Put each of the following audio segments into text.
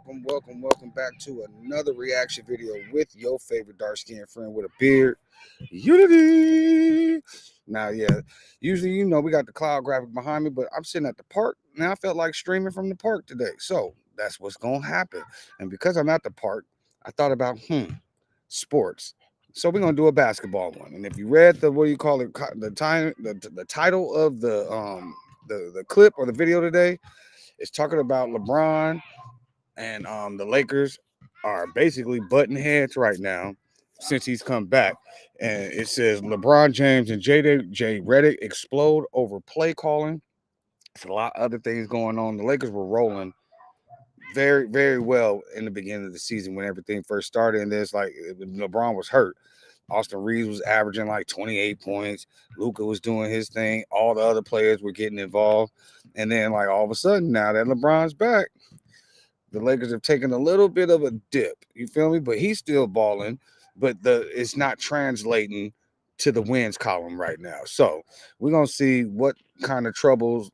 welcome back to another reaction video with your favorite dark-skinned friend with a beard, Unity. Now, yeah, usually, we got the cloud graphic behind me, but I'm sitting at the park. Now I felt like streaming from the park today. So that's what's going to happen. And because I'm at the park, I thought about, sports. So we're going to do a basketball one. And if you read the, what do you call it, the title of the clip or the video today, it's talking about LeBron and the Lakers are basically butting heads right now since he's come back. And it says LeBron James and J. Redick explode over play calling. It's a lot of other things going on. The Lakers were rolling very, very well in the beginning of the season when everything first started. And there's like LeBron was hurt. Austin Reeves was averaging like 28 points. Luka was doing his thing. All the other players were getting involved. And then, like, all of a sudden, now that LeBron's back, the Lakers have taken a little bit of a dip. You feel me? But he's still balling, but it's not translating to the wins column right now. So we're going to see what kind of troubles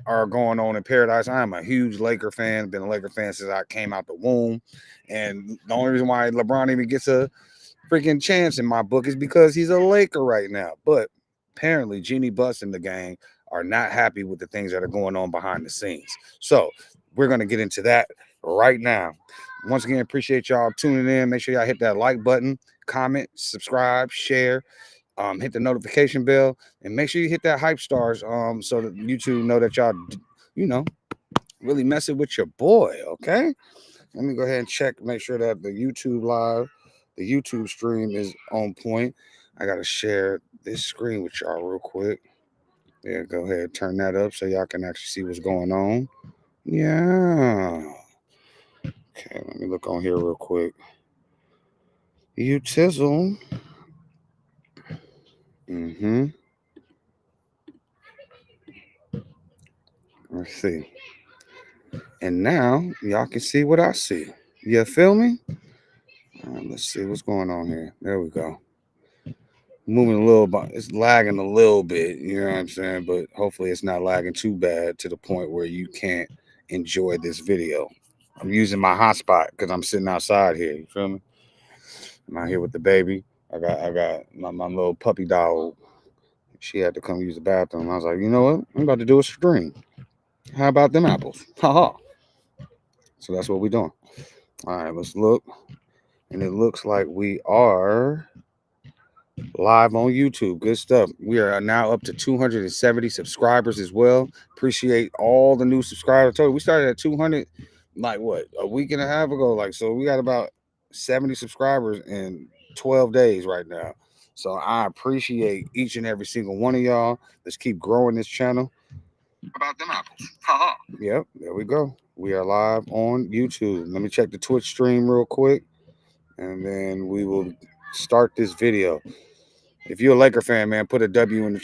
are going on in Paradise. I'm a huge Laker fan. Been a Laker fan since I came out the womb. And the only reason why LeBron even gets a freaking chance in my book is because he's a Laker right now. But apparently Jeannie Buss and the gang are not happy with the things that are going on behind the scenes. So we're going to get into that right now. Once again, appreciate y'all tuning in. Make sure y'all hit that like button, comment, subscribe, share, hit the notification bell, and make sure you hit that hype stars so that YouTube know that y'all, really messing with your boy, okay? Let me go ahead and check, make sure that the YouTube stream is on point. I got to share this screen with y'all real quick. Yeah, go ahead, turn that up so y'all can actually see what's going on. Yeah. Okay, let me look on here real quick. You tizzle. Let's see. And now y'all can see what I see. You feel me? Let's see what's going on here. There we go. Moving a little bit. It's lagging a little bit. You know what I'm saying? But hopefully it's not lagging too bad to the point where you can't enjoy this video. I'm using my hotspot because I'm sitting outside here. You feel me? I'm out here with the baby. I got my little puppy dog. She had to come use the bathroom. I was like, you know what? I'm about to do a stream. How about them apples? Haha. So that's what we're doing. All right, let's look. And it looks like we are live on YouTube. Good stuff. We are now up to 270 subscribers as well. Appreciate all the new subscribers. I told you we started at 200 like what, a week and a half ago. Like, so we got about 70 subscribers in 12 days right now. So I appreciate each and every single one of y'all. Let's keep growing this channel. About them apples. Haha. Yep, there we go. We are live on YouTube. Let me check the Twitch stream real quick, and then we will start this video. If you're a Laker fan, man, put a W in the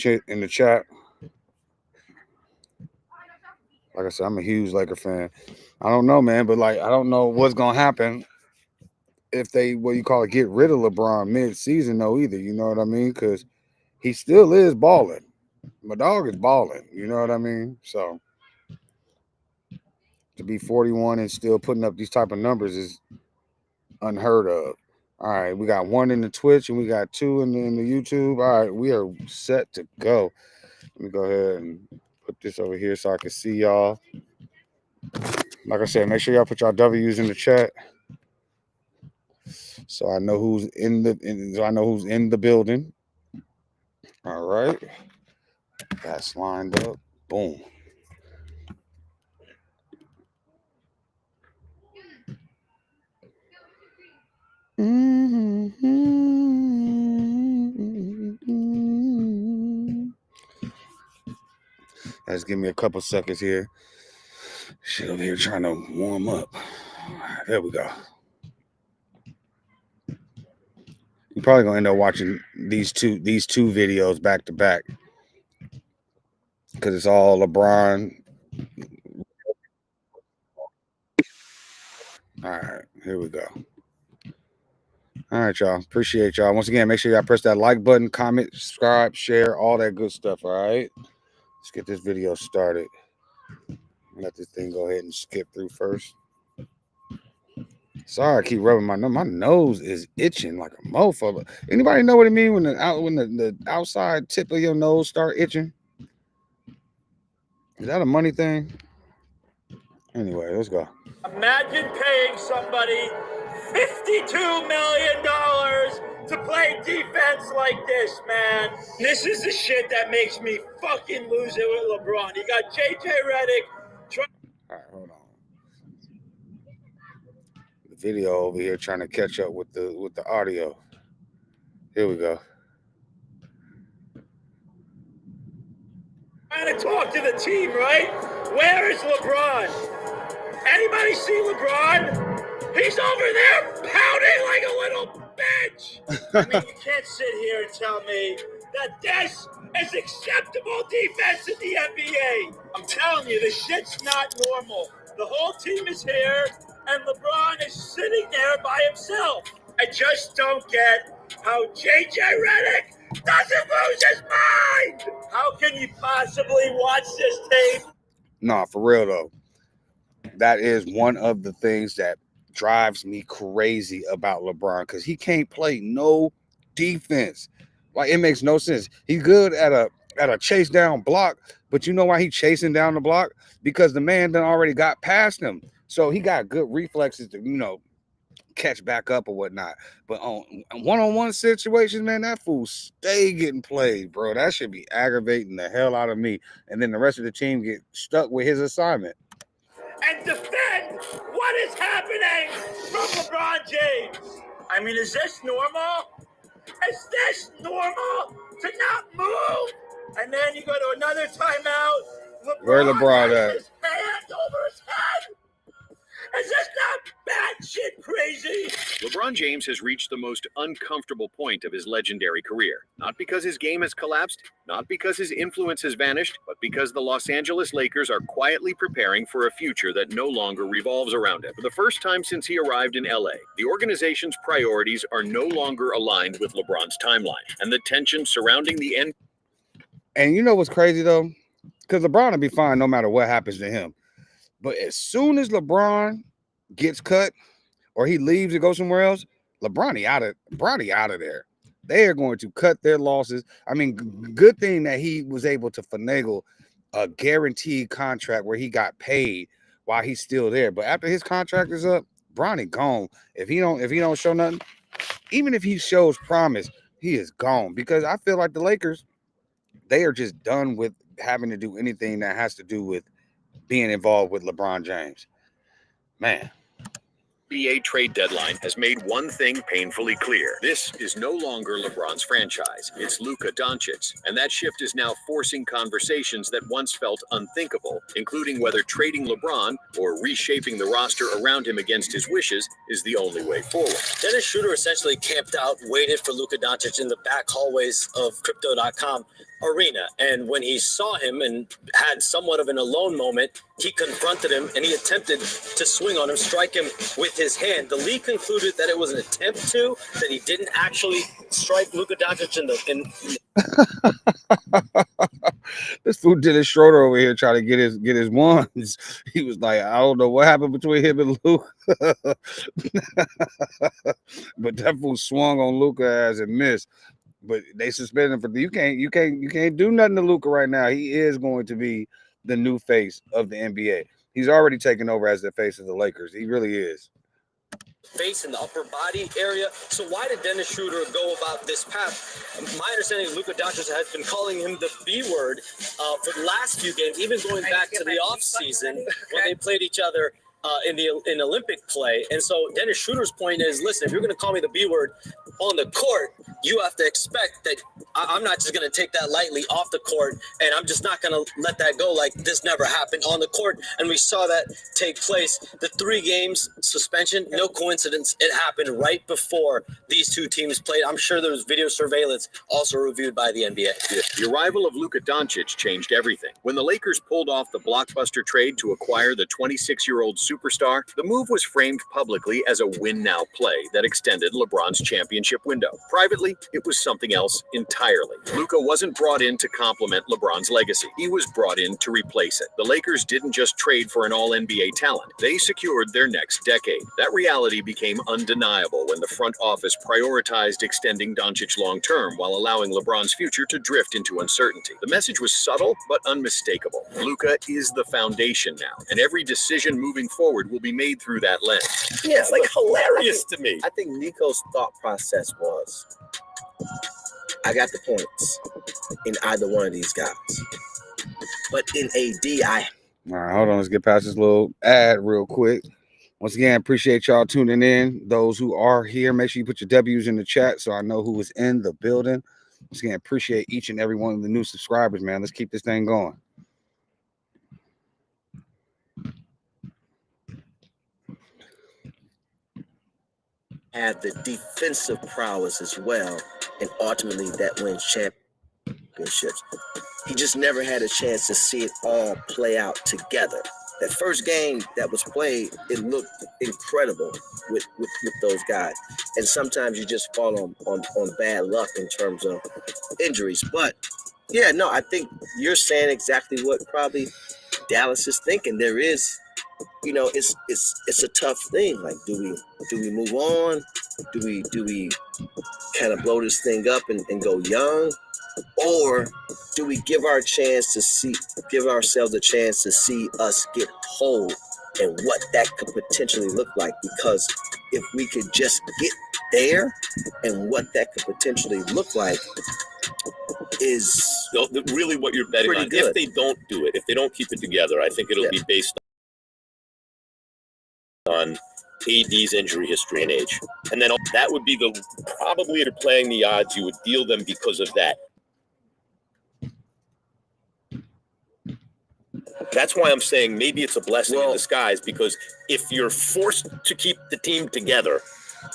chat. Like I said, I'm a huge Laker fan. I don't know, man, but like I don't know what's gonna happen if they get rid of LeBron mid-season though either. You know what I mean? Because he still is balling. My dog is balling. You know what I mean? So to be 41 and still putting up these type of numbers is unheard of. All right, we got one in the Twitch and we got two in the YouTube. All right, we are set to go. Let me go ahead and put this over here so I can see y'all. Like I said, make sure y'all put y'all W's in the chat so I know who's in the building. All right, that's lined up. Boom. Let's give me a couple seconds here. Shit over here trying to warm up. There we go. You're probably gonna end up watching these two videos back to back because it's all LeBron. All right, here we go. All right, y'all. Appreciate y'all. Once again, make sure y'all press that like button, comment, subscribe, share, all that good stuff. All right. Let's get this video started. Let this thing go ahead and skip through first. Sorry, I keep rubbing my nose. My nose is itching like a mofo. Anybody know what it mean when the outside tip of your nose start itching? Is that a money thing? Anyway, let's go. Imagine paying somebody $52 million to play defense like this, man. This is the shit that makes me fucking lose it with LeBron. You got JJ Redick. All right, hold on. The video over here trying to catch up with the audio. Here we go. Trying to talk to the team, right? Where is LeBron? Anybody see LeBron? He's over there pouting like a little bitch. I mean, you can't sit here and tell me that this is acceptable defense in the NBA. I'm telling you, this shit's not normal. The whole team is here, and LeBron is sitting there by himself. I just don't get how JJ Redick doesn't lose his mind. How can you possibly watch this tape? Nah, for real though. That is one of the things that drives me crazy about LeBron, because he can't play no defense. Like, it makes no sense. He's good at a chase down block, but you know why he's chasing down the block? Because the man done already got past him. So he got good reflexes to, catch back up or whatnot. But on one-on-one situations, man, that fool stay getting played, bro. That should be aggravating the hell out of me. And then the rest of the team get stuck with his assignment. And defend what is happening from LeBron James. I mean, is this normal? Is this normal to not move? And then you go to another timeout. Where LeBron has his hand over his head. Is this not batshit crazy? LeBron James has reached the most uncomfortable point of his legendary career. Not because his game has collapsed, not because his influence has vanished, but because the Los Angeles Lakers are quietly preparing for a future that no longer revolves around him. For the first time since he arrived in LA, the organization's priorities are no longer aligned with LeBron's timeline, and the tension surrounding the end. And you know what's crazy though? Because LeBron will be fine no matter what happens to him. But as soon as LeBron gets cut or he leaves and goes somewhere else, LeBron out of there. They are going to cut their losses. I mean, good thing that he was able to finagle a guaranteed contract where he got paid while he's still there. But after his contract is up, Bronny gone. If he don't show nothing, even if he shows promise, he is gone. Because I feel like the Lakers, they are just done with having to do anything that has to do with being involved with LeBron James. Man. NBA trade deadline has made one thing painfully clear. This is no longer LeBron's franchise. It's Luka Doncic. And that shift is now forcing conversations that once felt unthinkable, including whether trading LeBron or reshaping the roster around him against his wishes is the only way forward. Dennis Schroeder essentially camped out, waited for Luka Doncic in the back hallways of Crypto.com arena. And when he saw him and had somewhat of an alone moment, he confronted him and he attempted to swing on him, strike him with his hand. The league concluded that it was an attempt to, that he didn't actually strike Luka Doncic in This fool Dennis Schroeder over here trying to get his ones. He was like, I don't know what happened between him and Luka. But that fool swung on Luka as it missed. But they suspended him for you can't do nothing to Luka right now. He is going to be the new face of the NBA. He's already taken over as the face of the Lakers. He really is. Face in the upper body area. So why did Dennis Schroeder go about this path? My understanding is Luka Doncic has been calling him the B word for the last few games, even going back to the offseason when they played each other in Olympic play. And so Dennis Schroeder's point is, listen, if you're going to call me the B word on the court, you have to expect that I'm not just going to take that lightly off the court, and I'm just not going to let that go like this never happened on the court. And we saw that take place. The 3 games suspension, no coincidence. It happened right before these two teams played. I'm sure there was video surveillance also reviewed by the NBA. The arrival of Luka Doncic changed everything. When the Lakers pulled off the blockbuster trade to acquire the 26-year-old superstar, the move was framed publicly as a win-now play that extended LeBron's championship window. Privately, it was something else entirely. entirely. Luka wasn't brought in to complement LeBron's legacy. He was brought in to replace it. The Lakers didn't just trade for an all-NBA talent. They secured their next decade. That reality became undeniable when the front office prioritized extending Doncic long-term while allowing LeBron's future to drift into uncertainty. The message was subtle but unmistakable. Luka is the foundation now, and every decision moving forward will be made through that lens. Yeah, It's like hilarious to me. I think Nico's thought process was, I got the points in either one of these guys. But in AD, All right, hold on. Let's get past this little ad real quick. Once again, appreciate y'all tuning in. Those who are here, make sure you put your W's in the chat so I know who is in the building. Once again, appreciate each and every one of the new subscribers, man. Let's keep this thing going. had the defensive prowess as well, and ultimately that wins championships. He just never had a chance to see it all play out together. That first game that was played, it looked incredible with those guys. And sometimes you just fall on bad luck in terms of injuries. But yeah, no, I think you're saying exactly what probably Dallas is thinking. There is, you know, it's a tough thing. Like, do we move on? Do we kind of blow this thing up and go young? Or do we give ourselves a chance to see us get whole and what that could potentially look like? Because if we could just get there and what that could potentially look like is really what you're betting on. good. If they don't do it, if they don't keep it together, I think it'll be based on AD's injury history and age. And then that would be probably to playing the odds, you would deal them because of that. That's why I'm saying maybe it's a blessing in disguise, because if you're forced to keep the team together,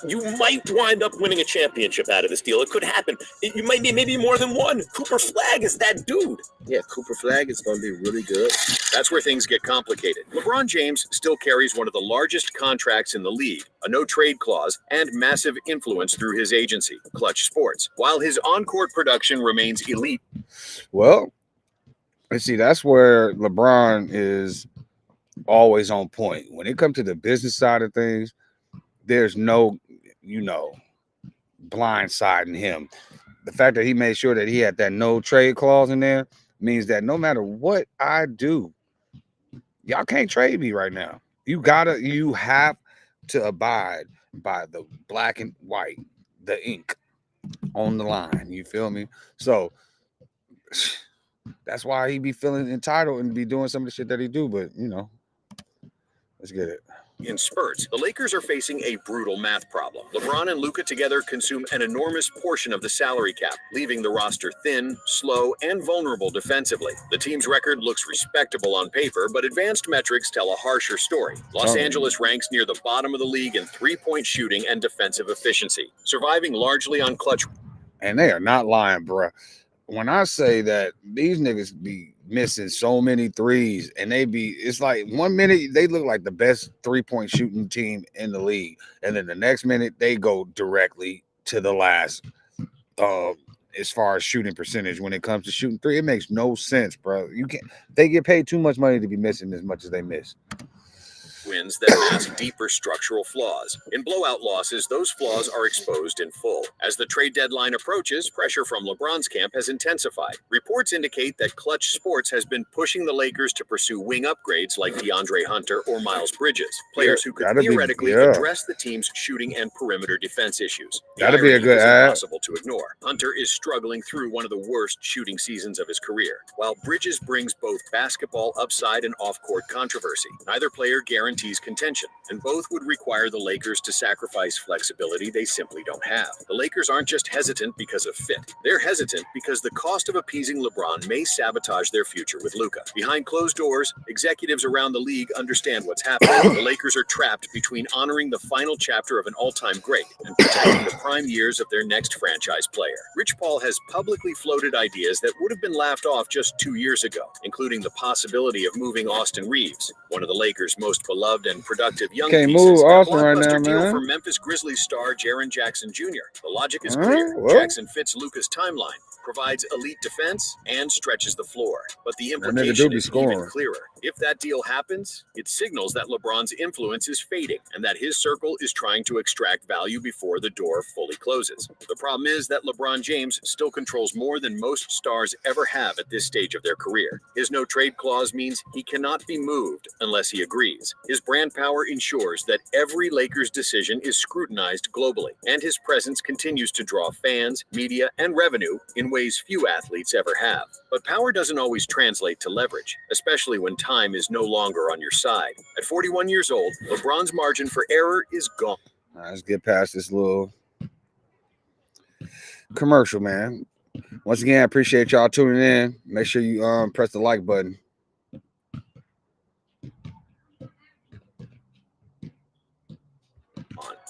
you might wind up winning a championship out of this deal. It could happen. You might be maybe more than one. Cooper Flagg is that dude. Yeah, Cooper Flagg is going to be really good. That's where things get complicated. LeBron James still carries one of the largest contracts in the league, a no-trade clause, and massive influence through his agency, Clutch Sports, while his on-court production remains elite. Well, let's see, that's where LeBron is always on point. When it comes to the business side of things, there's no, blindsiding him. The fact that he made sure that he had that no trade clause in there means that no matter what I do, y'all can't trade me right now. You have to abide by the black and white, the ink on the line. You feel me? So that's why he be feeling entitled and be doing some of the shit that he do. But, let's get it. In spurts, the Lakers are facing a brutal math problem. LeBron and Luka together consume an enormous portion of the salary cap, leaving the roster thin, slow, and vulnerable defensively. The team's record looks respectable on paper, but advanced metrics tell a harsher story. Los Angeles ranks near the bottom of the league in three-point shooting and defensive efficiency, surviving largely on clutch. And they are not lying, bro. When I say that these niggas be missing so many threes, and it's like 1 minute they look like the best 3-point shooting team in the league, and then the next minute they go directly to the last as far as shooting percentage when it comes to shooting three. It makes no sense, bro. They get paid too much money to be missing as much as they miss. Wins that mask deeper structural flaws. In blowout losses, those flaws are exposed in full. As the trade deadline approaches, pressure from LeBron's camp has intensified. Reports indicate that Clutch Sports has been pushing the Lakers to pursue wing upgrades like DeAndre Hunter or Miles Bridges, players who could theoretically address the team's shooting and perimeter defense issues. That'd be a good ad. Impossible to ignore. Hunter is struggling through one of the worst shooting seasons of his career, while Bridges brings both basketball upside and off-court controversy. Neither player guarantees contention, and both would require the Lakers to sacrifice flexibility they simply don't have. The Lakers aren't just hesitant because of fit. They're hesitant because the cost of appeasing LeBron may sabotage their future with Luka. Behind closed doors, executives around the league understand what's happening. The Lakers are trapped between honoring the final chapter of an all-time great and protecting the prime years of their next franchise player. Rich Paul has publicly floated ideas that would have been laughed off just 2 years ago, including the possibility of moving Austin Reeves, one of the Lakers' most beloved beloved and productive young Can't pieces, move and a Austin right now, blockbuster deal man. for Memphis Grizzlies star Jaren Jackson Jr. The logic is Huh? clear. Well. Jackson fits Luka's timeline, provides elite defense, and stretches the floor. But the That nigga do implication be is even scoring. clearer. If that deal happens, it signals that LeBron's influence is fading and that his circle is trying to extract value before the door fully closes. The problem is that LeBron James still controls more than most stars ever have at this stage of their career. His no-trade clause means he cannot be moved unless he agrees. His brand power ensures that every Lakers decision is scrutinized globally, and his presence continues to draw fans, media, and revenue in ways few athletes ever have. But power doesn't always translate to leverage, especially when time is no longer on your side. At 41 years old, LeBron's margin for error is gone. All right, let's get past this little commercial, man. Once again, I appreciate y'all tuning in. Make sure you press the like button.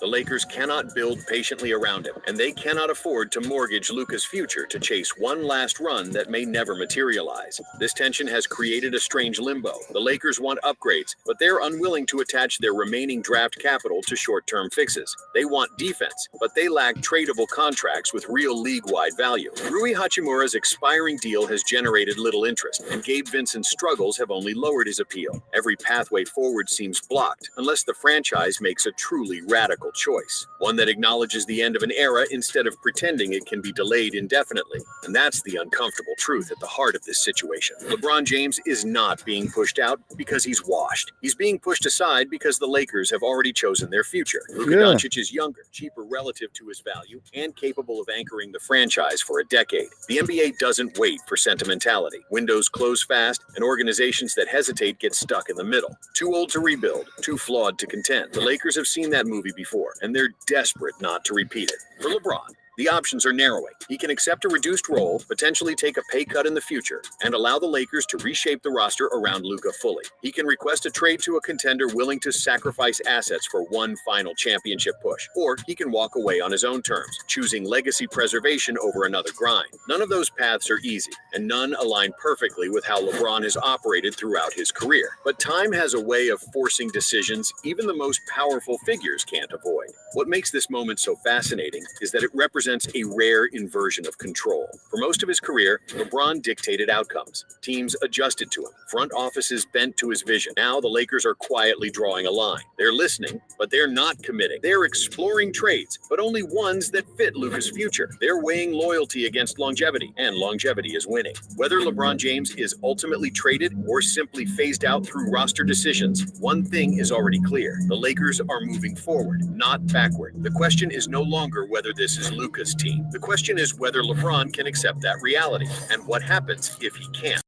The Lakers cannot build patiently around him, and they cannot afford to mortgage Luka's future to chase one last run that may never materialize. This tension has created a strange limbo. The Lakers want upgrades, but they're unwilling to attach their remaining draft capital to short-term fixes. They want defense, but they lack tradable contracts with real league-wide value. Rui Hachimura's expiring deal has generated little interest, and Gabe Vincent's struggles have only lowered his appeal. Every pathway forward seems blocked, unless the franchise makes a truly radical choice, one that acknowledges the end of an era instead of pretending it can be delayed indefinitely. And that's the uncomfortable truth at the heart of this situation. LeBron James is not being pushed out because he's washed. He's being pushed aside because the Lakers have already chosen their future. Luka Doncic is younger, cheaper relative to his value, and capable of anchoring the franchise for a decade. The NBA doesn't wait for sentimentality. Windows close fast, and organizations that hesitate get stuck in the middle. Too old to rebuild, too flawed to contend. The Lakers have seen that movie before, and they're desperate not to repeat it. For LeBron, the options are narrowing. He can accept a reduced role, potentially take a pay cut in the future, and allow the Lakers to reshape the roster around Luka fully. He can request a trade to a contender willing to sacrifice assets for one final championship push, or he can walk away on his own terms, choosing legacy preservation over another grind. None of those paths are easy, and none align perfectly with how LeBron has operated throughout his career. But time has a way of forcing decisions even the most powerful figures can't avoid. What makes this moment so fascinating is that it represents a rare inversion of control. For most of his career, LeBron dictated outcomes. Teams adjusted to him. Front offices bent to his vision. Now the Lakers are quietly drawing a line. They're listening, but they're not committing. They're exploring trades, but only ones that fit Luka's future. They're weighing loyalty against longevity, and longevity is winning. Whether LeBron James is ultimately traded or simply phased out through roster decisions, one thing is already clear. The Lakers are moving forward, not backward. The question is no longer whether this is Luka's team. The question is whether LeBron can accept that reality, and what happens if he can't.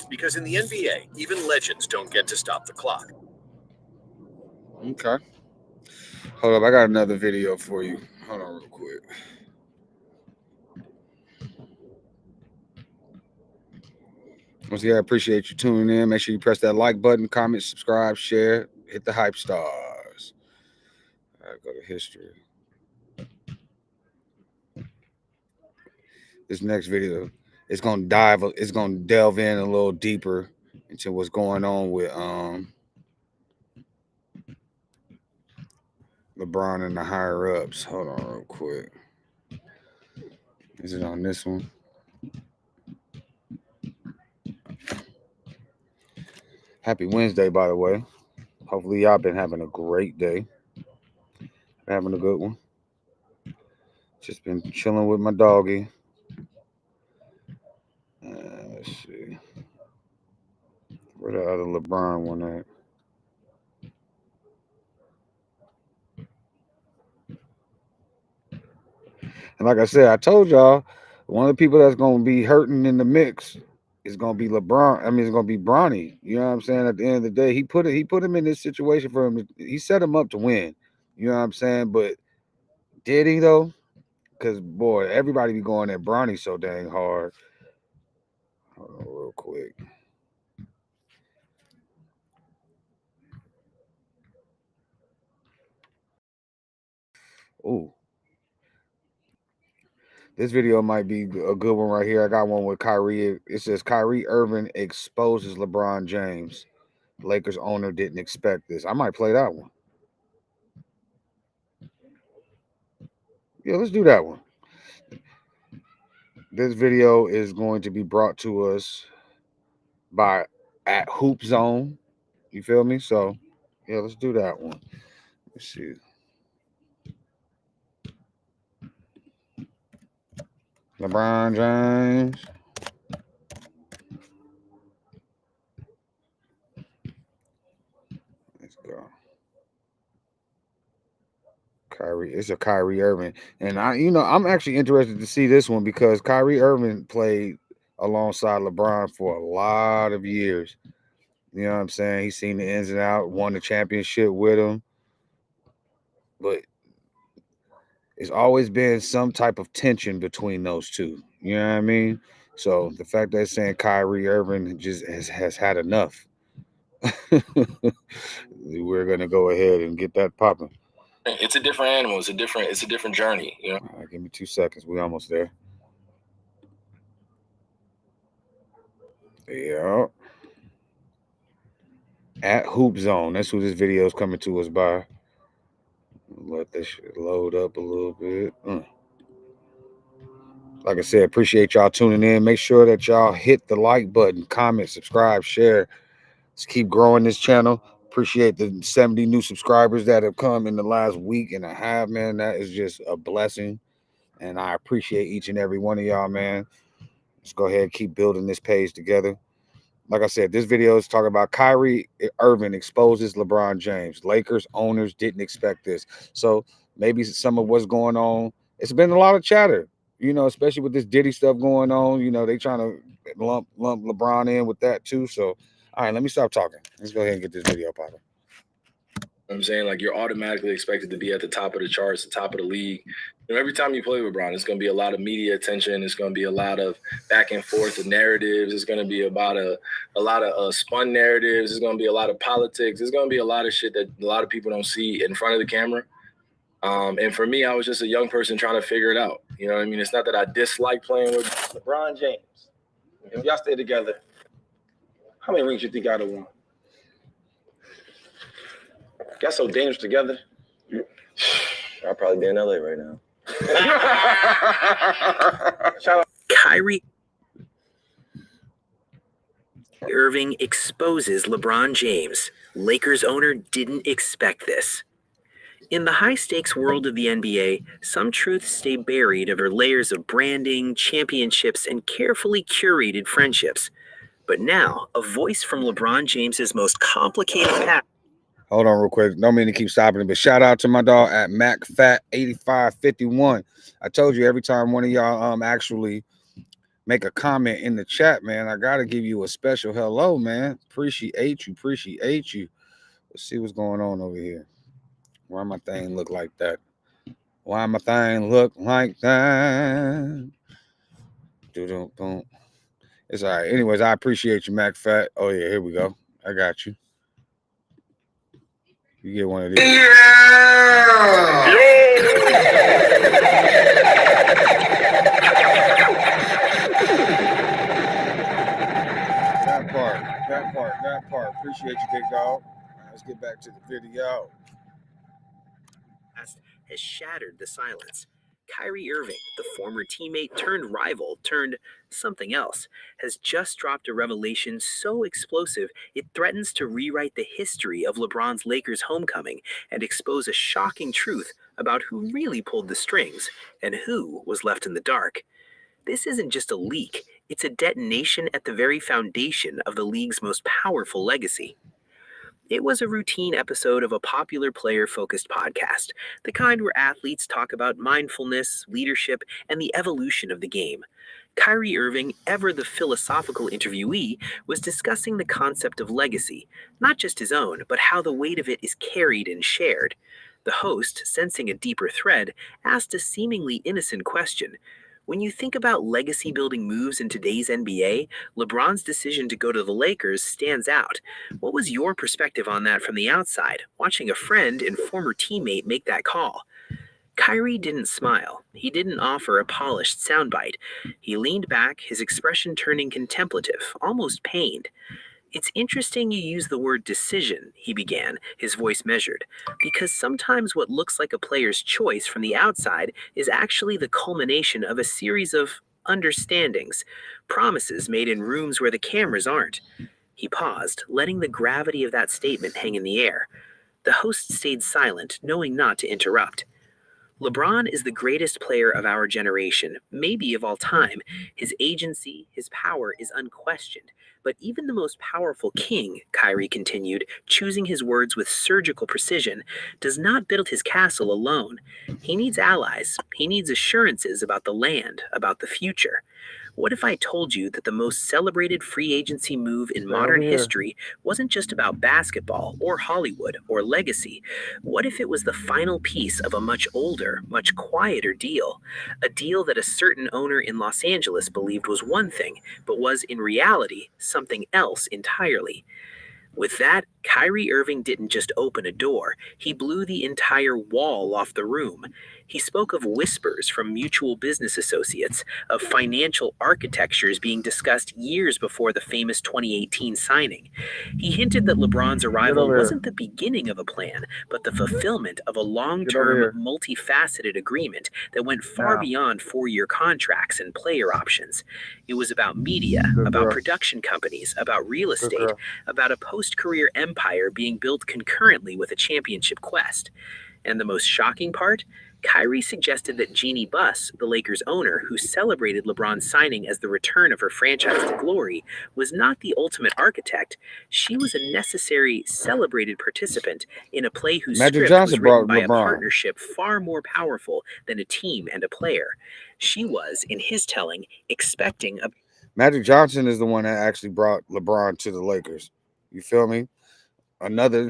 Because in the NBA, even legends don't get to stop the clock. Okay. Hold up, I got another video for you. Hold on real quick. Once again, I appreciate you tuning in. Make sure you press that like button, comment, subscribe, share, hit the hype stars. All right, go to history. This next video, it's gonna delve in a little deeper into what's going on with LeBron and the higher ups. Hold on real quick. Is it on this one? Happy Wednesday, by the way. Hopefully y'all been having a great day. Having a good one. Just been chilling with my doggy. Let's see. Where the other LeBron one at? And like I said, I told y'all, one of the people that's going to be hurting in the mix is going to be LeBron. I mean, it's going to be Bronny. You know what I'm saying? At the end of the day, he put him in this situation for him. He set him up to win. You know what I'm saying? But did he though? Because boy, everybody be going at Bronny so dang hard. Hold on real quick. Ooh. This video might be a good one right here. I got one with Kyrie. It says Kyrie Irving exposes LeBron James. Lakers owner didn't expect this. I might play that one. Yeah, let's do that one. This video is going to be brought to us by at Hoop Zone. You feel me? So, yeah, let's do that one. Let's see. LeBron James. Let's go. Kyrie. It's a Kyrie Irving. And I'm actually interested to see this one because Kyrie Irving played alongside LeBron for a lot of years. You know what I'm saying? He's seen the ins and outs, won the championship with him. But it's always been some type of tension between those two. You know what I mean? So the fact that it's saying Kyrie Irving just has had enough. We're gonna go ahead and get that popping. It's a different animal. It's a different journey. You know. All right, give me 2 seconds. We almost there. Yeah. At Hoop Zone. That's who this video is coming to us by. Let this shit load up a little bit. Like I said, appreciate y'all tuning in. Make sure that y'all hit the like button, comment, subscribe, share. Let's keep growing this channel. Appreciate the 70 new subscribers that have come in the last week and a half, man. That is just a blessing. And I appreciate each and every one of y'all, man. Let's go ahead and keep building this page together. Like I said, this video is talking about Kyrie Irving exposes LeBron James. Lakers owners didn't expect this. So maybe some of what's going on, it's been a lot of chatter, especially with this Diddy stuff going on. They trying to lump LeBron in with that too. So, all right, let me stop talking. Let's go ahead and get this video popping. I'm saying, like, you're automatically expected to be at the top of the charts, the top of the league. Every time you play with LeBron, it's going to be a lot of media attention. It's going to be a lot of back and forth of narratives. It's going to be about a lot of spun narratives. It's going to be a lot of politics. It's going to be a lot of shit that a lot of people don't see in front of the camera. And for me, I was just a young person trying to figure it out. You know what I mean? It's not that I dislike playing with LeBron James. If y'all stay together, how many rings you think I'd have won? Got so dangerous together. I'll probably be in LA right now. Kyrie Irving exposes LeBron James. Lakers owner didn't expect this. In the high-stakes world of the NBA, some truths stay buried under layers of branding, championships, and carefully curated friendships. But now, a voice from LeBron James's most complicated past. Hold on real quick. Don't mean to keep stopping it, but shout out to my dog at MacFat8551. I told you every time one of y'all actually make a comment in the chat, man, I gotta give you a special hello, man. Appreciate you. Let's see what's going on over here. Why my thing look like that? Boom. It's all right. Anyways, I appreciate you, MacFat. Oh yeah, here we go. I got you. You get one of these. Yeah! That part. Appreciate you, big dog. Let's get back to the video. Has shattered the silence. Kyrie Irving, the former teammate turned rival turned something else, has just dropped a revelation so explosive it threatens to rewrite the history of LeBron's Lakers homecoming and expose a shocking truth about who really pulled the strings and who was left in the dark. This isn't just a leak, it's a detonation at the very foundation of the league's most powerful legacy. It was a routine episode of a popular player-focused podcast, the kind where athletes talk about mindfulness, leadership, and the evolution of the game. Kyrie Irving, ever the philosophical interviewee, was discussing the concept of legacy, not just his own, but how the weight of it is carried and shared. The host, sensing a deeper thread, asked a seemingly innocent question. When you think about legacy-building moves in today's NBA, LeBron's decision to go to the Lakers stands out. What was your perspective on that from the outside, watching a friend and former teammate make that call? Kyrie didn't smile. He didn't offer a polished soundbite. He leaned back, his expression turning contemplative, almost pained. It's interesting you use the word decision, he began, his voice measured, because sometimes what looks like a player's choice from the outside is actually the culmination of a series of understandings, promises made in rooms where the cameras aren't. He paused, letting the gravity of that statement hang in the air. The host stayed silent, knowing not to interrupt. LeBron is the greatest player of our generation, maybe of all time. His agency, his power is unquestioned. But even the most powerful king, Kyrie continued, choosing his words with surgical precision, does not build his castle alone. He needs allies. He needs assurances about the land, about the future. What if I told you that the most celebrated free agency move in modern history wasn't just about basketball or Hollywood or legacy? What if it was the final piece of a much older, much quieter deal? A deal that a certain owner in Los Angeles believed was one thing, but was in reality something else entirely. With that, Kyrie Irving didn't just open a door, he blew the entire wall off the room. He spoke of whispers from mutual business associates, of financial architectures being discussed years before the famous 2018 signing. He hinted that LeBron's arrival wasn't the beginning of a plan, but the fulfillment of a long-term, multifaceted agreement that went far beyond four-year contracts and player options. It was about media, about production companies, about real estate, about a post-career empire being built concurrently with a championship quest. And the most shocking part? Kyrie suggested that Jeannie Buss, the Lakers' owner, who celebrated LeBron's signing as the return of her franchise to glory, was not the ultimate architect. She was a necessary, celebrated participant in a play whose script was written by a partnership far more powerful than a team and a player. She was, in his telling, expecting a... Magic Johnson is the one that actually brought LeBron to the Lakers. You feel me? Another,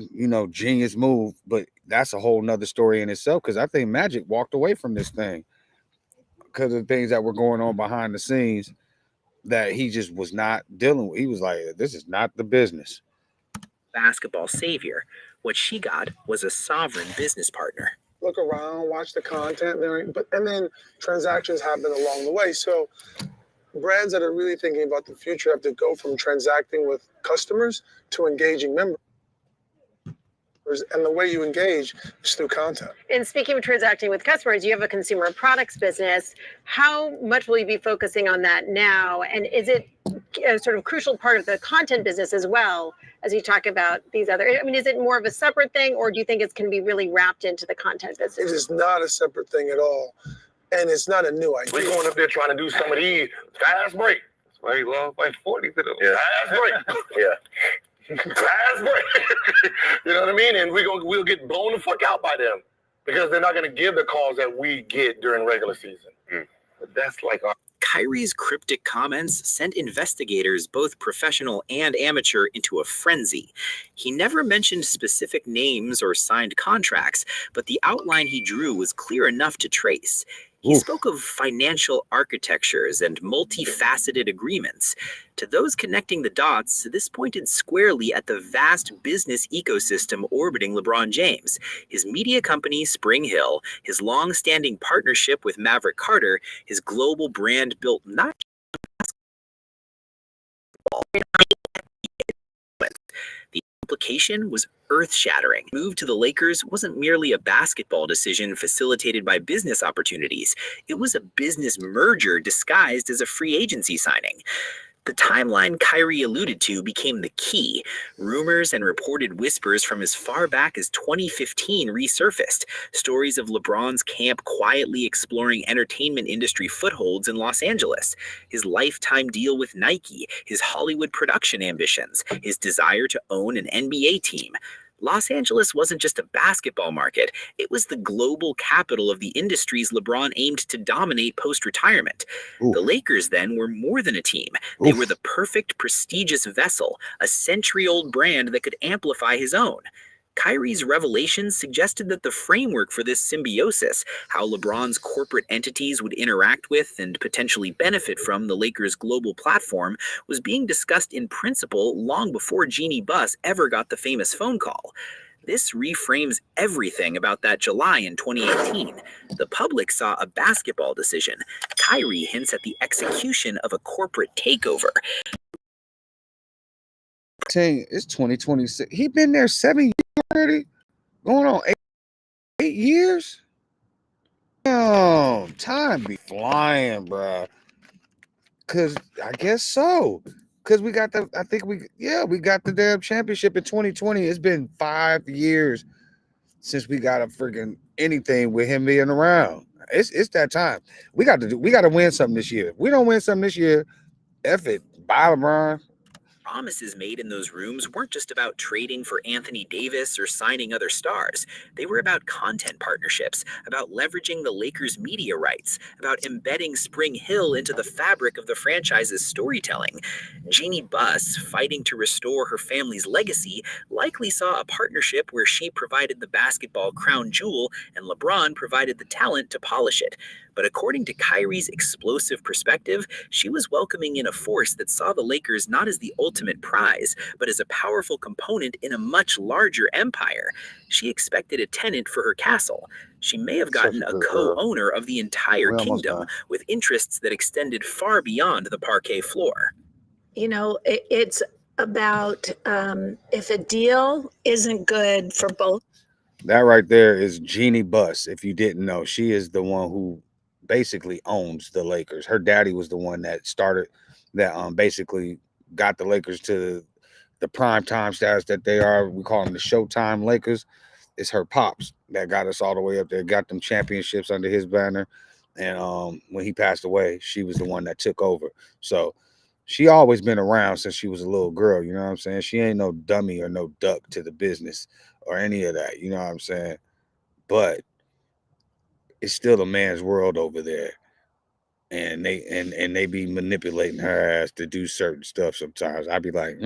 genius move, but that's a whole nother story in itself, because I think Magic walked away from this thing because of things that were going on behind the scenes that he just was not dealing with. He was like, this is not the business. Basketball savior. What she got was a sovereign business partner. Look around, watch the content, and then transactions happen along the way. So brands that are really thinking about the future have to go from transacting with customers to engaging members. And the way you engage is through content. And speaking of transacting with customers, you have a consumer products business. How much will you be focusing on that now? And is it a sort of crucial part of the content business as well, as you talk about these other, is it more of a separate thing, or do you think it's going to be really wrapped into the content business? It is not a separate thing at all. And it's not a new idea. We're going up there trying to do some of these fast break. That's why he lost like 40 to them. Yeah. Fast break. Yeah. Fast break. You know what I mean? And we'll get blown the fuck out by them because they're not going to give the calls that we get during regular season. But that's like our... Kyrie's cryptic comments sent investigators, both professional and amateur, into a frenzy. He never mentioned specific names or signed contracts, but the outline he drew was clear enough to trace. He spoke of financial architectures and multifaceted agreements. To those connecting the dots, this pointed squarely at the vast business ecosystem orbiting LeBron James, his media company Spring Hill, his long-standing partnership with Maverick Carter, his global brand built not just on basketball. The implication was earth-shattering. The move to the Lakers wasn't merely a basketball decision facilitated by business opportunities. It was a business merger disguised as a free agency signing. The timeline Kyrie alluded to became the key. Rumors and reported whispers from as far back as 2015 resurfaced. Stories of LeBron's camp quietly exploring entertainment industry footholds in Los Angeles, his lifetime deal with Nike, his Hollywood production ambitions, his desire to own an NBA team. Los Angeles wasn't just a basketball market, it was the global capital of the industries LeBron aimed to dominate post-retirement. The Lakers then were more than a team. They were the perfect, prestigious vessel, a century-old brand that could amplify his own. Kyrie's revelations suggested that the framework for this symbiosis, how LeBron's corporate entities would interact with and potentially benefit from the Lakers' global platform, was being discussed in principle long before Jeannie Buss ever got the famous phone call. This reframes everything about that July in 2018. The public saw a basketball decision. Kyrie hints at the execution of a corporate takeover. It's 2026. He been there 7 years already. Going on 8 years. Time be flying, bro. Cause I guess so. Cause we got we got the damn championship in 2020. It's been 5 years since we got a freaking anything with him being around. It's that time. We got to win something this year. If we don't win something this year, F it. Bye, LeBron. Promises made in those rooms weren't just about trading for Anthony Davis or signing other stars. They were about content partnerships, about leveraging the Lakers' media rights, about embedding Spring Hill into the fabric of the franchise's storytelling. Jeannie Buss, fighting to restore her family's legacy, likely saw a partnership where she provided the basketball crown jewel and LeBron provided the talent to polish it. But according to Kyrie's explosive perspective, she was welcoming in a force that saw the Lakers not as the ultimate prize, but as a powerful component in a much larger empire. She expected a tenant for her castle. She may have gotten a co-owner of the entire kingdom, with interests that extended far beyond the parquet floor. You know, it's about if a deal isn't good for both. That right there is Jeannie Buss. If you didn't know, she is the one who basically owns the Lakers. Her daddy was the one that started that basically got the Lakers to the prime time status that they are. We call them the Showtime Lakers. It's her pops that got us all the way up there, got them championships under his banner. And when he passed away, she was the one that took over. So she always been around since she was a little girl, you know what I'm saying? She ain't no dummy or no duck to the business or any of that, you know what I'm saying? But it's still a man's world over there. And they be manipulating her ass to do certain stuff sometimes. I'd be like,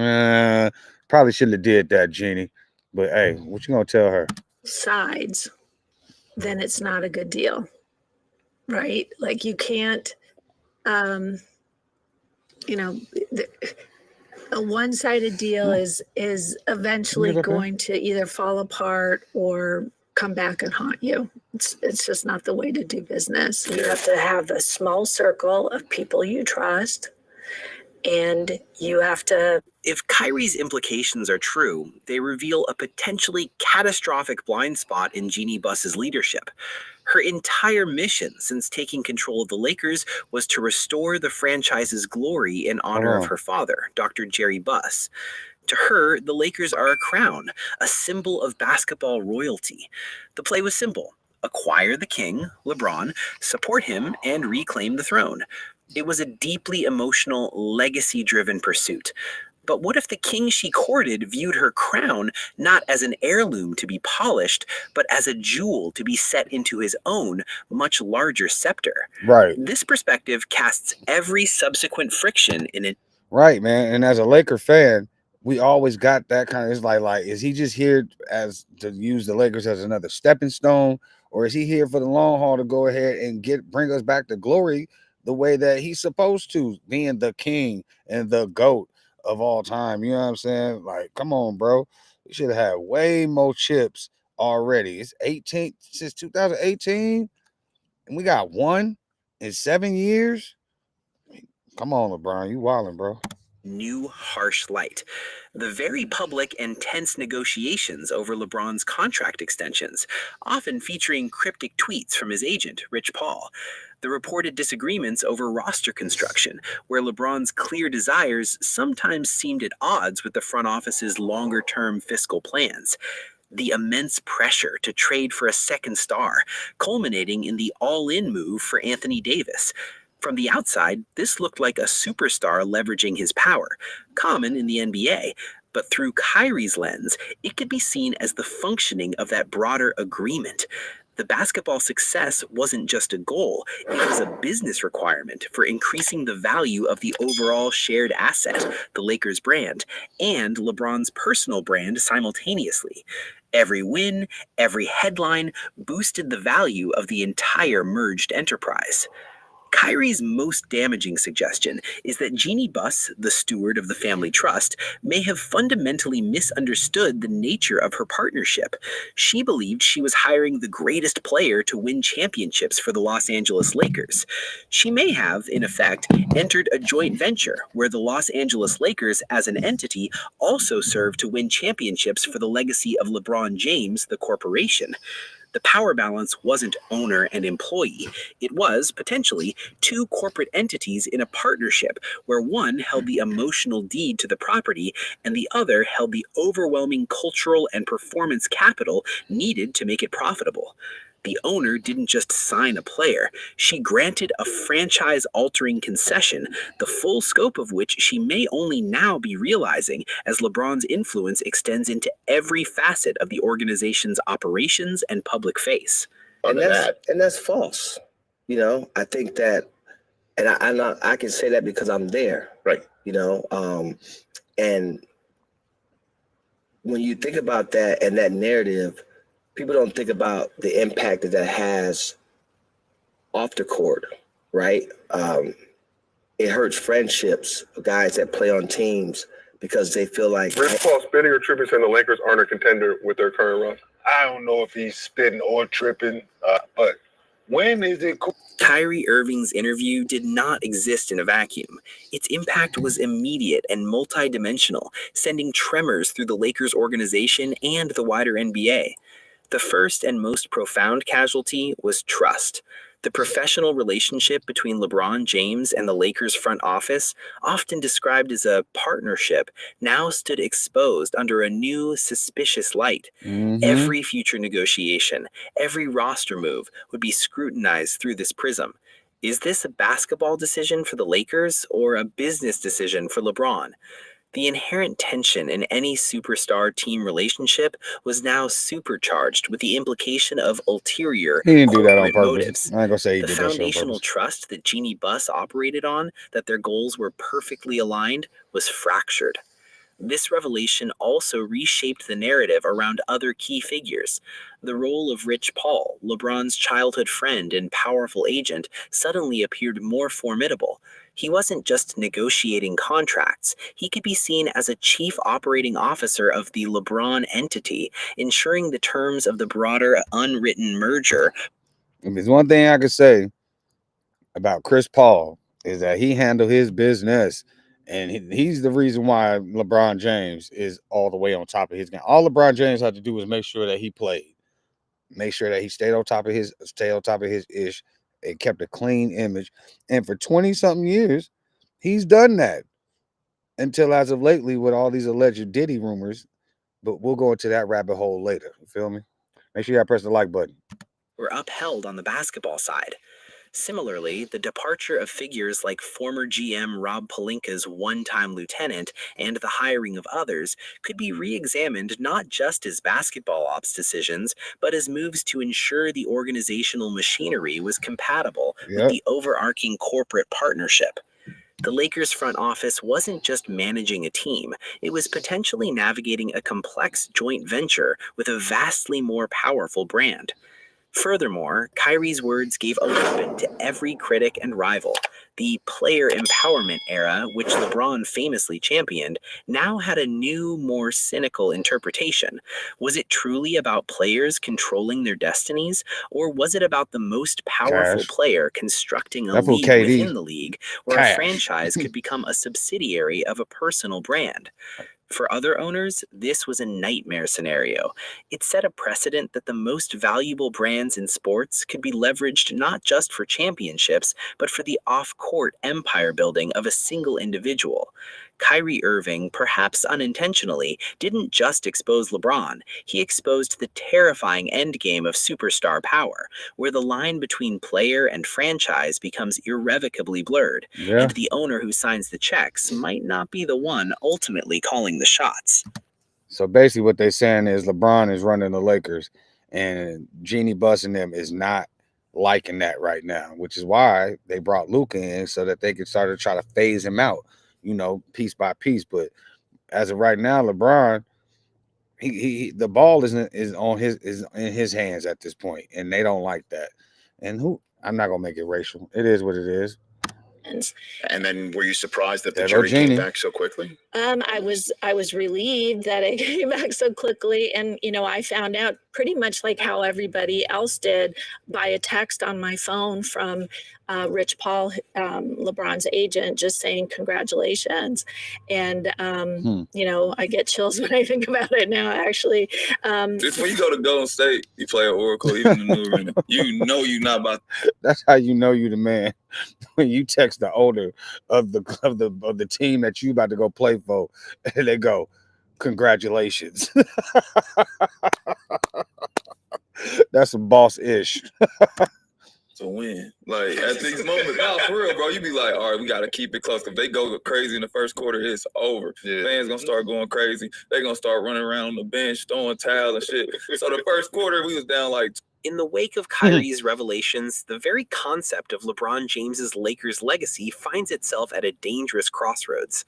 probably shouldn't have did that, Jeannie. But hey, what you gonna tell her? Sides, then it's not a good deal, right? Like you can't, you know, a one-sided deal is eventually going to either fall apart or come back and haunt you. It's just not the way to do business. You have to have a small circle of people you trust, and you have to. If Kyrie's implications are true, they reveal a potentially catastrophic blind spot in Jeannie Buss's leadership. Her entire mission since taking control of the Lakers was to restore the franchise's glory in honor of her father, Dr. Jerry Buss. To her, the Lakers are a crown, a symbol of basketball royalty. The play was simple. Acquire the king, LeBron, support him, and reclaim the throne. It was a deeply emotional, legacy-driven pursuit. But what if the king she courted viewed her crown not as an heirloom to be polished, but as a jewel to be set into his own, much larger scepter? Right. This perspective casts every subsequent friction in it. Right, man. And as a Laker fan, we always got that kind of, it's like, is he just here as to use the Lakers as another stepping stone? Or is he here for the long haul to go ahead and bring us back to glory the way that he's supposed to, being the king and the GOAT of all time? You know what I'm saying? Like, come on, bro. We should have had way more chips already. It's 18 since 2018, and we got one in 7 years. Come on, LeBron. You wildin', bro. New harsh light. The very public and tense negotiations over LeBron's contract extensions, often featuring cryptic tweets from his agent, Rich Paul. The reported disagreements over roster construction, where LeBron's clear desires sometimes seemed at odds with the front office's longer-term fiscal plans. The immense pressure to trade for a second star, culminating in the all-in move for Anthony Davis. From the outside, this looked like a superstar leveraging his power, common in the NBA, but through Kyrie's lens, it could be seen as the functioning of that broader agreement. The basketball success wasn't just a goal, it was a business requirement for increasing the value of the overall shared asset, the Lakers brand, and LeBron's personal brand simultaneously. Every win, every headline boosted the value of the entire merged enterprise. Kyrie's most damaging suggestion is that Jeannie Buss, the steward of the family trust, may have fundamentally misunderstood the nature of her partnership. She believed she was hiring the greatest player to win championships for the Los Angeles Lakers. She may have, in effect, entered a joint venture where the Los Angeles Lakers as an entity also served to win championships for the legacy of LeBron James, the corporation. The power balance wasn't owner and employee. It was, potentially, two corporate entities in a partnership where one held the emotional deed to the property and the other held the overwhelming cultural and performance capital needed to make it profitable. The owner didn't just sign a player, she granted a franchise-altering concession, the full scope of which she may only now be realizing as LeBron's influence extends into every facet of the organization's operations and public face. And that's false. You know, I think that, and I can say that because I'm there. Right. You know, and when you think about that and that narrative, people don't think about the impact that has off the court, right? It hurts friendships of guys that play on teams because they feel like Rich Paul spitting or tripping saying the Lakers aren't a contender with their current run. I don't know if he's spitting or tripping, but when is it cool? Kyrie Irving's interview did not exist in a vacuum. Its impact was immediate and multidimensional, sending tremors through the Lakers organization and the wider NBA. The first and most profound casualty was trust. The professional relationship between LeBron James and the Lakers front office, often described as a partnership, now stood exposed under a new, suspicious light. Every future negotiation, every roster move would be scrutinized through this prism. Is this a basketball decision for the Lakers or a business decision for LeBron? The inherent tension in any superstar-team relationship was now supercharged with the implication of ulterior He didn't do that on corporate purpose. motives. I ain't gonna say he The did that shit on foundational purpose. trust that Jeannie Buss operated on, that their goals were perfectly aligned, was fractured. This revelation also reshaped the narrative around other key figures. The role of Rich Paul, LeBron's childhood friend and powerful agent, suddenly appeared more formidable. He wasn't just negotiating contracts. He could be seen as a chief operating officer of the LeBron entity, ensuring the terms of the broader unwritten merger. If there's one thing I could say about Chris Paul is that he handled his business, and he's the reason why LeBron James is all the way on top of his game. All LeBron James had to do was make sure that he played, make sure that he stayed on top of his ish, and kept a clean image. And for 20-something years, he's done that until as of lately with all these alleged Diddy rumors. But we'll go into that rabbit hole later. You feel me? Make sure you press the like button. Were upheld on the basketball side. Similarly, the departure of figures like former GM Rob Pelinka's one-time lieutenant and the hiring of others could be re-examined not just as basketball ops decisions, but as moves to ensure the organizational machinery was compatible with the overarching corporate partnership. The Lakers front office wasn't just managing a team, it was potentially navigating a complex joint venture with a vastly more powerful brand. Furthermore, Kyrie's words gave a weapon to every critic and rival. The player empowerment era, which LeBron famously championed, now had a new, more cynical interpretation. Was it truly about players controlling their destinies, or was it about the most powerful player constructing a league within the league, where a franchise could become a subsidiary of a personal brand? For other owners, this was a nightmare scenario. It set a precedent that the most valuable brands in sports could be leveraged not just for championships, but for the off-court empire building of a single individual. Kyrie Irving, perhaps unintentionally, didn't just expose LeBron. He exposed the terrifying endgame of superstar power, where the line between player and franchise becomes irrevocably blurred, and the owner who signs the checks might not be the one ultimately calling the shots. So basically what they're saying is LeBron is running the Lakers, and Jeannie Buss and them is not liking that right now, which is why they brought Luka in so that they could start to try to phase him out, you know, piece by piece. But as of right now, LeBron, he the ball is in his hands at this point, and they don't like that. And I'm not gonna make it racial. It is what it is. And then were you surprised that the There go jury came Jeannie. back so quickly? I was relieved that it came back so quickly, and I found out pretty much like how everybody else did by a text on my phone from Rich Paul, LeBron's agent, just saying congratulations. And I get chills when I think about it now. Actually, just when you go to Golden State, you play at Oracle, even in the new arena, you're not about. That's how you know you the man. When you text the owner of the team that you about to go play for, and they go, "Congratulations." That's a boss-ish. To win. Like at these moments, no, for real, bro, you be like, all right, we gotta keep it close. If they go crazy in the first quarter, it's over. Yeah. Fans gonna start going crazy. They gonna start running around on the bench, throwing towels and shit. So the first quarter, we was down like. In the wake of Kyrie's revelations, the very concept of LeBron James's Lakers legacy finds itself at a dangerous crossroads.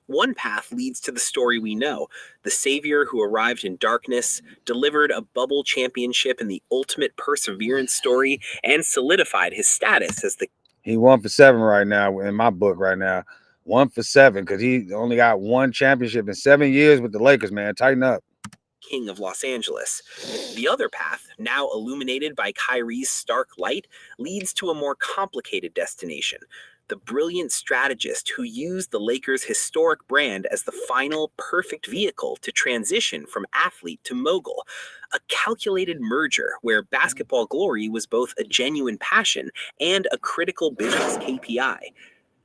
One path leads to the story we know, the savior who arrived in darkness, delivered a bubble championship in the ultimate perseverance story, and solidified his status as the... He 1 for 7 right now in my book right now. 1 for 7 because he only got one championship in 7 years with the Lakers, man. Tighten up. King of Los Angeles. The other path, now illuminated by Kyrie's stark light, leads to a more complicated destination. The brilliant strategist who used the Lakers' historic brand as the final perfect vehicle to transition from athlete to mogul. A calculated merger where basketball glory was both a genuine passion and a critical business KPI.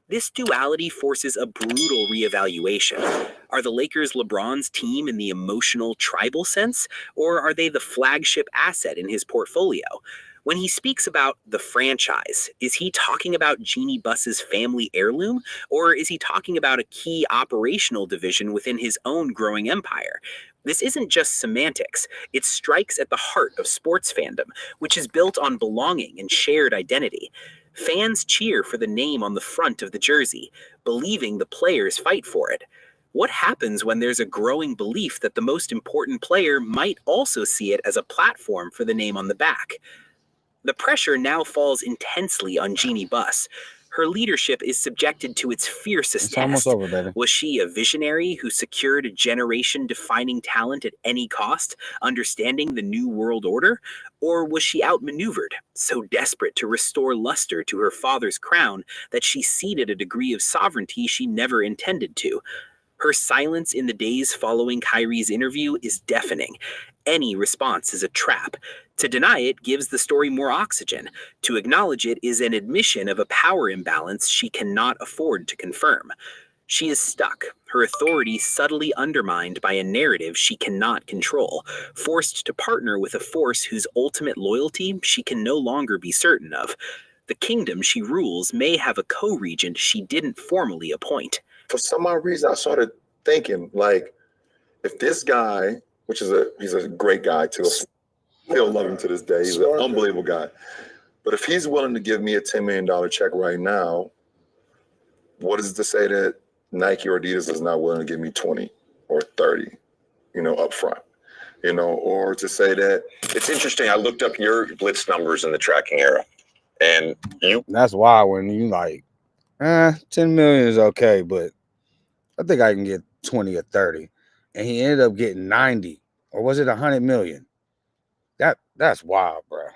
This duality forces a brutal reevaluation. Are the Lakers LeBron's team in the emotional tribal sense, or are they the flagship asset in his portfolio? When he speaks about the franchise, is he talking about Jeannie Buss's family heirloom, or is he talking about a key operational division within his own growing empire? This isn't just semantics. It strikes at the heart of sports fandom, which is built on belonging and shared identity. Fans cheer for the name on the front of the jersey, believing the players fight for it. What happens when there's a growing belief that the most important player might also see it as a platform for the name on the back? The pressure now falls intensely on Jeannie Buss. Her leadership is subjected to its fiercest It's almost test. over, baby. Was she a visionary who secured a generation-defining talent at any cost, understanding the new world order? Or was she outmaneuvered, so desperate to restore luster to her father's crown that she ceded a degree of sovereignty she never intended to? Her silence in the days following Kyrie's interview is deafening. Any response is a trap. To deny it gives the story more oxygen. To acknowledge it is an admission of a power imbalance she cannot afford to confirm. She is stuck, her authority subtly undermined by a narrative she cannot control, forced to partner with a force whose ultimate loyalty she can no longer be certain of. The kingdom she rules may have a co-regent she didn't formally appoint. For some odd reason, I started thinking, like, if this guy, which is he's a great guy too, still love him to this day. He's an unbelievable guy. But if he's willing to give me a $10 million check right now, what is it to say that Nike or Adidas is not willing to give me 20 or 30, up front? Or to say that... It's interesting. I looked up your blitz numbers in the tracking era, and That's why when you like, 10 million is okay, but I think I can get 20 or 30. And he ended up getting 90, or was it 100 million? That's wild, bro.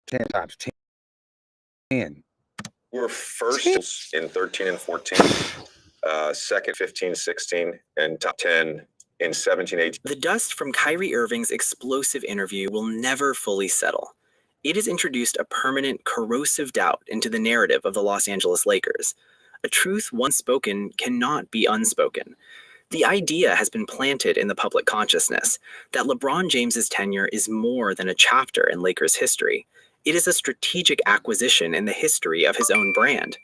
10 times 10. We're first in 13 and 14, second 15, 16, and top 10 in 17, 18. The dust from Kyrie Irving's explosive interview will never fully settle. It has introduced a permanent, corrosive doubt into the narrative of the Los Angeles Lakers. A truth once spoken cannot be unspoken. The idea has been planted in the public consciousness that LeBron James's tenure is more than a chapter in Lakers history. It is a strategic acquisition in the history of his own brand.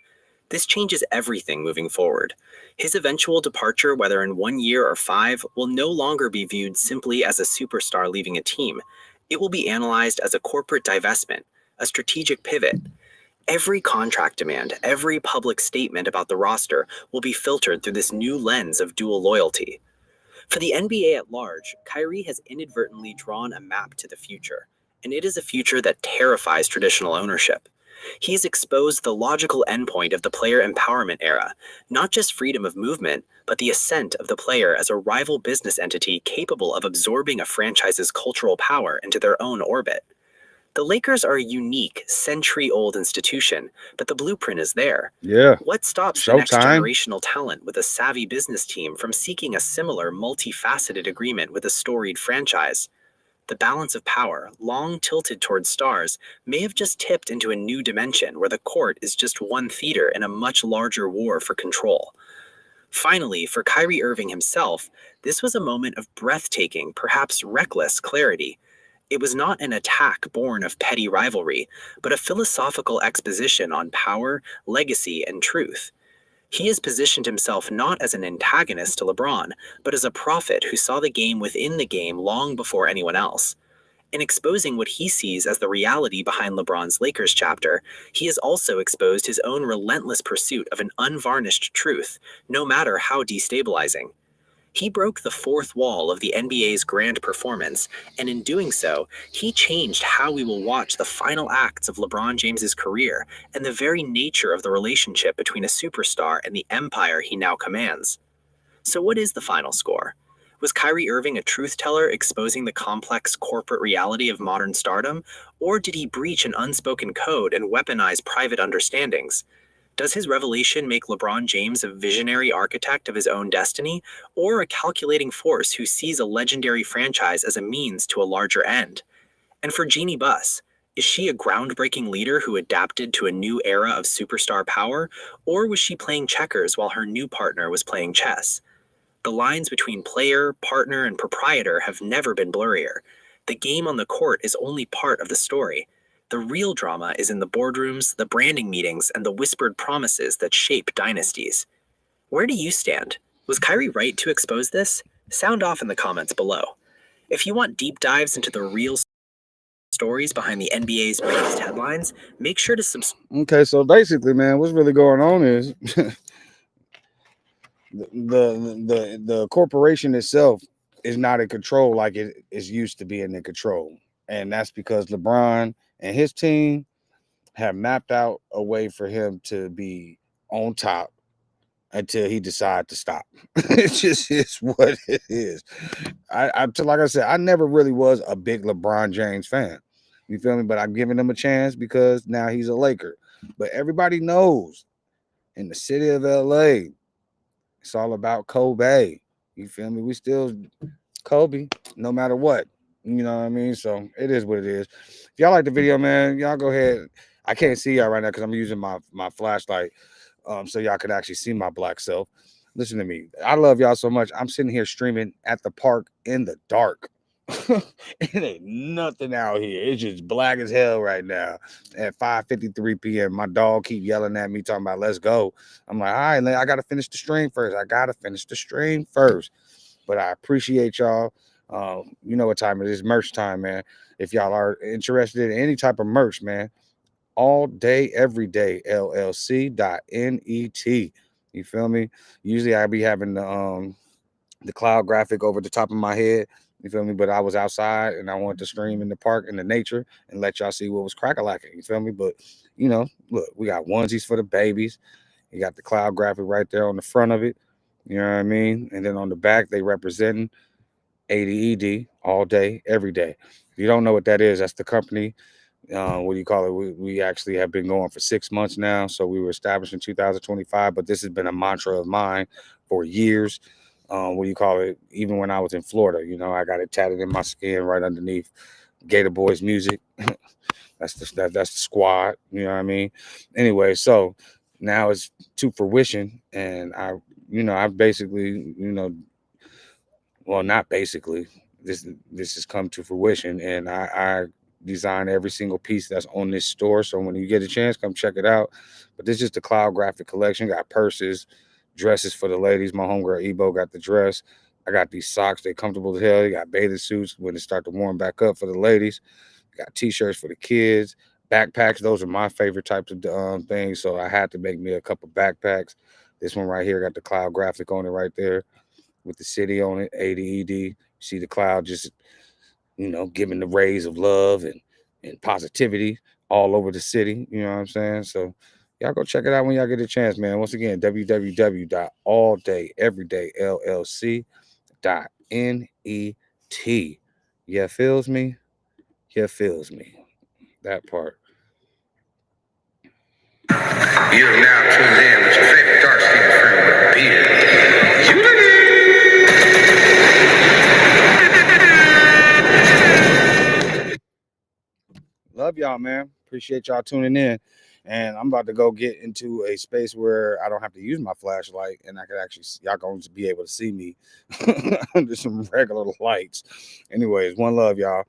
This changes everything moving forward. His eventual departure, whether in 1 year or 5, will no longer be viewed simply as a superstar leaving a team. It will be analyzed as a corporate divestment, a strategic pivot. Every contract demand, every public statement about the roster will be filtered through this new lens of dual loyalty. For the NBA at large, Kyrie has inadvertently drawn a map to the future, and it is a future that terrifies traditional ownership. He's exposed the logical endpoint of the player empowerment era, not just freedom of movement, but the ascent of the player as a rival business entity capable of absorbing a franchise's cultural power into their own orbit. The Lakers are a unique, century-old institution, but the blueprint is there. Yeah. What stops the next Showtime. generational talent with a savvy business team from seeking a similar, multifaceted agreement with a storied franchise? The balance of power, long tilted towards stars, may have just tipped into a new dimension where the court is just one theater in a much larger war for control. Finally, for Kyrie Irving himself, this was a moment of breathtaking, perhaps reckless clarity. It was not an attack born of petty rivalry, but a philosophical exposition on power, legacy, and truth. He has positioned himself not as an antagonist to LeBron, but as a prophet who saw the game within the game long before anyone else. In exposing what he sees as the reality behind LeBron's Lakers chapter, he has also exposed his own relentless pursuit of an unvarnished truth, no matter how destabilizing. He broke the fourth wall of the NBA's grand performance, and in doing so, he changed how we will watch the final acts of LeBron James's career and the very nature of the relationship between a superstar and the empire he now commands. So what is the final score? Was Kyrie Irving a truth teller exposing the complex corporate reality of modern stardom, or did he breach an unspoken code and weaponize private understandings? Does his revelation make LeBron James a visionary architect of his own destiny, or a calculating force who sees a legendary franchise as a means to a larger end? And for Jeannie Buss, is she a groundbreaking leader who adapted to a new era of superstar power, or was she playing checkers while her new partner was playing chess? The lines between player, partner, and proprietor have never been blurrier. The game on the court is only part of the story. The real drama is in the boardrooms, the branding meetings, and the whispered promises that shape dynasties. Where do you stand? Was Kyrie right to expose this? Sound off in the comments below. If you want deep dives into the real stories behind the NBA's biggest headlines, make sure to subscribe. Okay, so basically, man, what's really going on is the corporation itself is not in control like it is used to being in control, and that's because LeBron and his team have mapped out a way for him to be on top until he decides to stop. It just is what it is. Like I said, I never really was a big LeBron James fan. You feel me? But I'm giving him a chance because now he's a Laker. But everybody knows in the city of LA, it's all about Kobe. You feel me? We still Kobe, no matter what. You know what I mean? So it is what it is. If y'all like the video, man, y'all go ahead. I can't see y'all right now because I'm using my flashlight, so y'all can actually see my black self. Listen to me. I love y'all so much. I'm sitting here streaming at the park in the dark. It ain't nothing out here. It's just black as hell right now at 5:53 p.m. My dog keep yelling at me, talking about let's go. I'm like, all right, I gotta finish the stream first. But I appreciate y'all. You know what time it is? Merch time, man. If y'all are interested in any type of merch, man, all day, every day, llc.net. You feel me? Usually I be having the cloud graphic over the top of my head. You feel me? But I was outside and I wanted to stream in the park in the nature and let y'all see what was crack-a-lacking. You feel me? But, you know, look, we got onesies for the babies. You got the cloud graphic right there on the front of it. You know what I mean? And then on the back, they representing ADED all day, every day. If you don't know what that is, that's the company. What do you call it? We actually have been going for 6 months now. So we were established in 2025, but this has been a mantra of mine for years. What do you call it? Even when I was in Florida, you know, I got it tatted in my skin right underneath Gator Boys music. That's the squad. You know what I mean? Anyway, so now it's to fruition, and I've basically, well, not basically. This has come to fruition, and I design every single piece that's on this store. So when you get a chance, come check it out. But this is just the cloud graphic collection. Got purses, dresses for the ladies. My homegirl Ebo got the dress. I got these socks. They're comfortable as hell. You got bathing suits when it start to warm back up for the ladies. Got t-shirts for the kids. Backpacks. Those are my favorite types of things. So I had to make me a couple backpacks. This one right here got the cloud graphic on it right there with the city on it, ADED. You see the cloud just, giving the rays of love and positivity all over the city. You know what I'm saying? So y'all go check it out when y'all get a chance, man. Once again, www.alldayeverydayllc.net. Yeah, feels me? Yeah, feels me. That part. You're now tuned in with your favorite dark-skinned friend with a beard. Love y'all, man. Appreciate y'all tuning in. And I'm about to go get into a space where I don't have to use my flashlight and I can actually, y'all going to be able to see me under some regular lights. Anyways, one love, y'all.